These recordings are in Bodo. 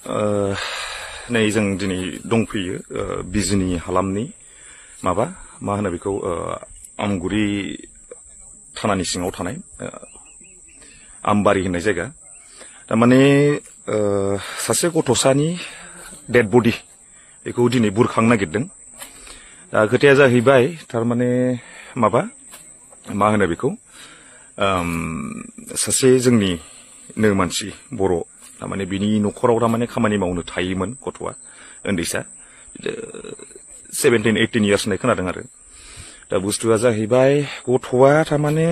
नै जों दिनै दंफैयो बिजनी हालामनि माबा मा होनो बेखौ आमगुरि थानानि सिङाव थानाय आमबारि होननाय जायगा तारमाने सासे गथ'सानि डेड बडि बेखौ दिनै बुरखांनो नागिरदों दा खोथाया जाहैबाय तारमाने माबा मा होनो बेखौ सासे जोंनिनो मानसि बर' तारमाने बिनि न'खराव तारमाने खामानि मावनो थायोमोन गथ'आ उन्दैसा 17-18 इयार्स होननाय खोनादों आरो दा बुस्थुआ जाहैबाय गथ'आ तारमाने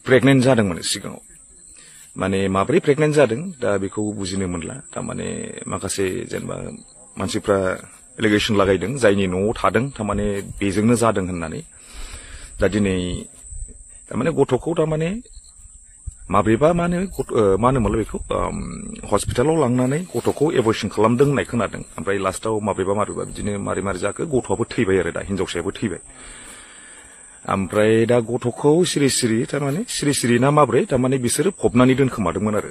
प्रेगनेन्ट जादोंमोन सिगाङाव माने माब्रै प्रेगनेन्ट जादों दा बेखौ बुजिनो मोनला तारमाने माखासे जेनेबा मानसिफ्रा एलिगेसन लागायदों जायनि न'आव थादों तारमाने बेजोंनो जादों होननानै दा दिनै तारमाने गथ'खौ तारमाने माब्रैबा मा होनोमोनलाय बेखौ हस्पिटालाव लांनानै गथ'खौ एबर्शन खालामदों होननाय खोनादों ओमफ्राय लास्टाव माब्रैबा बिदिनो मारै जाखो गथ'आबो थैबाय आरो दा हिनजावसायाबो थैबाय ओमफ्राय दा गथ'खौ सिरि तारमाने सिरि ना माब्रै तारमाने बिसोरो फबनानै दोनखोमादोंमोन आरो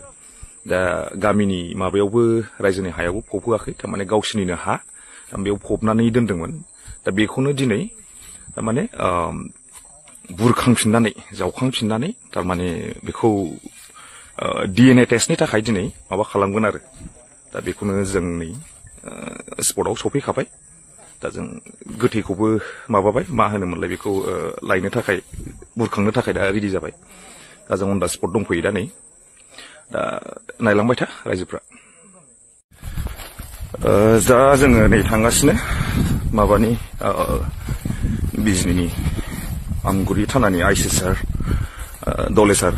दा गामिनि माबायावबो रायजोनि हायावबो फबहोआखै तारमाने गावसिनिनो हा बेयाव फबनानै दोनदोंमोन दा बेखौनो दिनै तारमाने बुरखांफिननानै जावखांफिननानै तारमाने बेखौ DNA टेस्टनि थाखाय दिनै माबा खालामगोन आरो दा बेखौनो जों नै स्पटआव सफैखाबाय दा जों गोथैखौबो माबाबाय मा होनोमोनलाय बेखौ लायनो थाखाय बुरखांनो थाखाय दा रेडि जाबाय दा जों अन दा स्पट दंफैयो दा नै दा नायलांबाय था रायजोफ्रा दा जोङो नै थांगासिनो माबानि बिजनीनि आमगुरि थानानि आइसि सार दले सार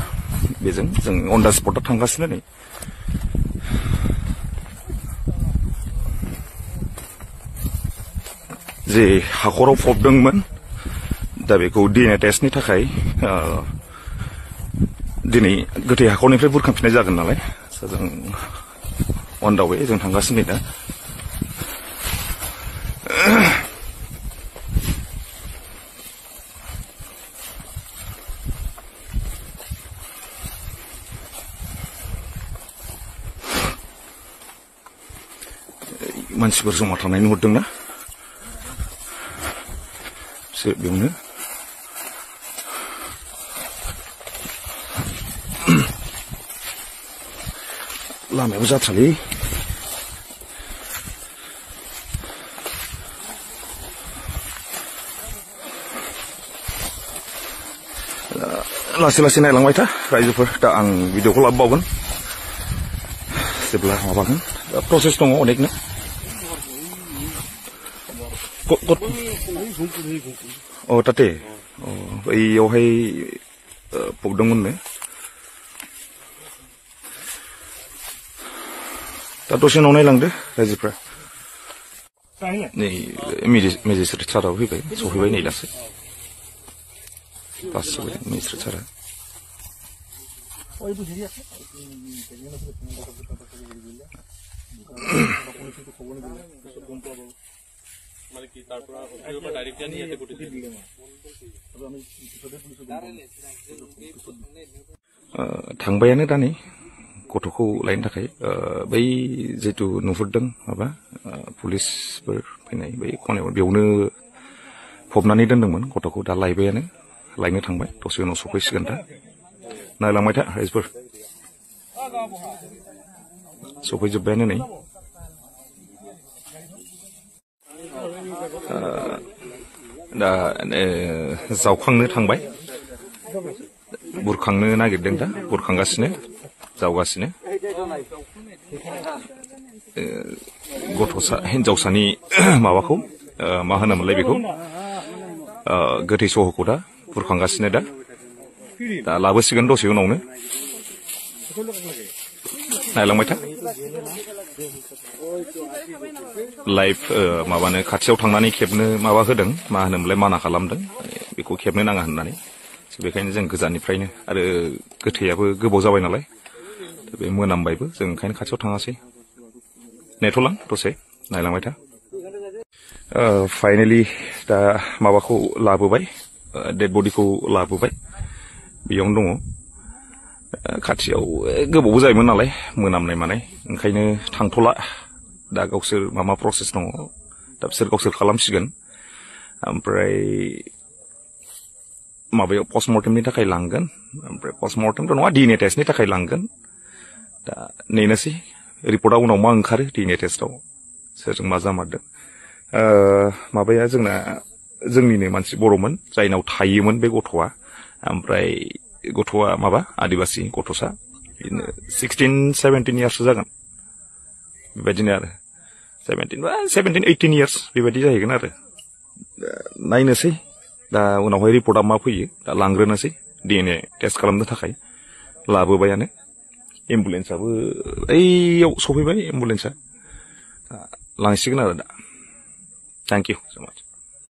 बेजों जों अन दा स्पटआव थांगासिनो नै जे हाखराव फबदोंमोन दा बेखौ DNA टेस्टनि थाखाय दिनै गोथै हाखरनिफ्राय बुरखांफिननाय जागोन नालाय जों अन दा वे जों थांगासिनो दा मानसिफोर जमा थानाय नुहुरदोंना बेयावनो लामायाबो जाथ्रालै लासै नायलांबाय था रायजोफोर दा आं भिडिअखौ लाबोबावगोन जेब्ला माबागोन प्रसेस दङ अनेकनो ताते बैयावहाय फबदोंमोननो दा दसे उनाव नायलांदो रायजोफ्रा नै मेजिस्ट्रेट साराबो फैबाय सफैबाय नै दासो सफैदों मेजिस्ट्रेट सारा थांबायानो दा नै गथ'खौ लायनो थाखाय बै जितु नुहुरदों माबा पुलिसफोर फैनाय बै खनायाव बेयावनो फबनानै दोनदोंमोन गथ'खौ दा लायबायानो लायनो थांबाय दसे उनाव सफैसिगोन दा नायलांबाय था रायजोफोर सफैजोब्बायानो नै दा जावखांनो थांबाय बुरखांनो नागिरदों दा बुरखांगासिनो जावगासिनो गथ'सा हिनजावसानि माबाखौ मा होनोमोनलाय बेखौ गोथै सह'खौ दा बुरखांगासिनो दा लाबोसिगोन दसे उनावनो नायलांबाय था लाइभ माबानो खाथियाव थांनानै खेबनो माबा होदों मा होनोमोनलाय माना खालामदों बेखौ खेबनो नाङा होननानै बेखायनो जों गोजाननिफ्रायनो आरो गोथैयाबो गोबाव जाबाय नालाय बे मोनामबायबो जों ओंखायनो खाथियाव थाङासै नेथ'लां दसे नायलांबाय था फाइनेलि दा माबाखौ लाबोबाय डेड बडिखौ लाबोबाय बेयावनो दङ खाथियाव गोबाव जायोमोन नालाय मोनामनाय मानाय ओंखायनो थांथ'ला दा गावसोर मा प्रसेस दङ दा बिसोर गावसोर खालामसिगोन ओमफ्राय माबायाव पस्टमर्टेमनि थाखाय लांगोन ओमफ्राय पस्टमर्टेमथ' नङा डिएनए टेस्टनि थाखाय लांगोन दा नेनोसै रिपर्टआ उनाव मा ओंखारो डिएनए टेस्टआव सोरजों मा जामारदों माबाया जोंना जोंनिनो मानसि बर'मोन जायनाव थायोमोन बे गथ'आ ओमफ्राय गथ'आ माबा आदिबासि गथ'सा बिदिनो 16-17 इयार्ससो जागोन बेबायदिनो आरो 17-18 इयार्स बेबायदि जाहैगोन आरो नायनोसै दा उनावहाय रिपर्टआ मा फैयो दा लांग्रोनोसै डिएनए टेस्ट खालामनो थाखाय लाबोबायानो एम्बुलेन्सआबो ओइयाव सफैबाय एम्बुलेन्सआ लांसिगोन आरो दा थेंक इउ सो माच